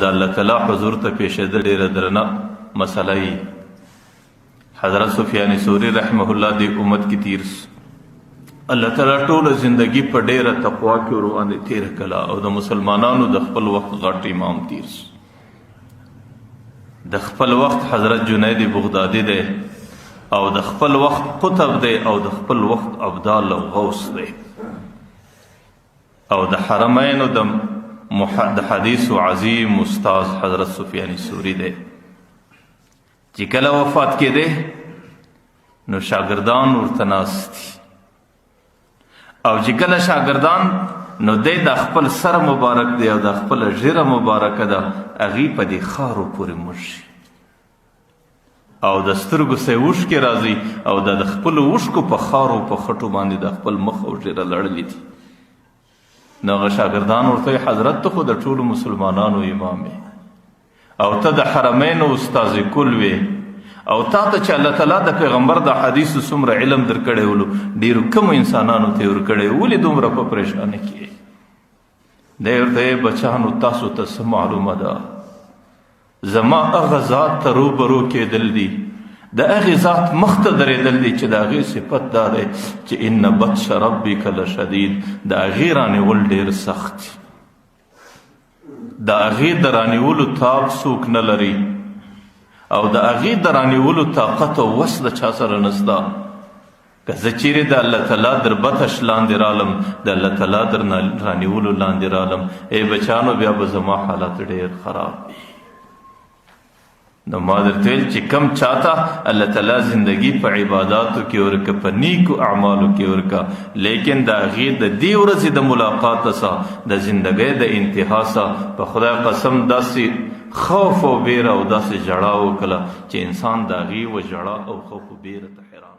د الله تعالی حضور ته پیښېدل ډېره درنه مسله وي. حضرت سفیان ثوری رحمه الله د امت کې تیر الله تعالی ټوله زندگی په ډېره تقوا کې ورباندې تېره کړه او د مسلمانانو د خپل وخت غټ امام تیر د خپل وخت حضرت جنید بغدادي دی او د خپل وخت قطب دی او د خپل وخت ابدال او غوث دی او د حرمینو د حدیث و عظیم استاذ حضرت سفیان ثوری دی. چې کله وفات کېده نو شاګردان ورته ناست دي او چې کله شاګردان نو دی د خپل سر مبارک دی او د خپل ږیره مبارکه ده هغې په دې خارو پورې موږ شي او د سترګو سه اوښکې راځي او د خپلو اوښکو په خارو په خټو باندې د خپل مخ او ږیره لړلي دي. نو هغه شاګردان ورته حضرت ته خو د ټولو مسلمانانو امام او ته د حرمینو استاذ کل وې او تا ته چې الله تعالی د پیغمبر د حدیثو څومره علم درکړی ولو ډېرو کمو انسانانو ته یې ورکړی ولې دومره په پریشانه کې دی ورته بچانو تاسو ته څه معلومه ده زما هغه ذات ته روبرو کېدل دي د هغې ذات مخ ته درېدل دي چې د هغې صفت دا دی چې ان بطش ربک لشدید د هغې رانیول ډېر سخت دي د هغې د رانیولو تاب څوک نه لري او د هغې د رانیولو طاقت او وس د چا سره نشته. که زه چیرې د الله تعالی در بطش لاندې رالم د الله تعالی در رانیولو لاندې رالم ای بچانو بیا به زما حالت ډېر خراب وي. نو ما درته ویل چې کم چاته الله تعالی زندگی په عباداتو کې ورکه په نیکو اعمالو کې ورکه لیکن د هغې د دې ورځې د ملاقات سره د زندګۍ د انتها سره په خدای قسم داسې خوف او بیره او داسې ژړا وکړه چې انسان د هغې و ژړا او خوف و بیره ته حیران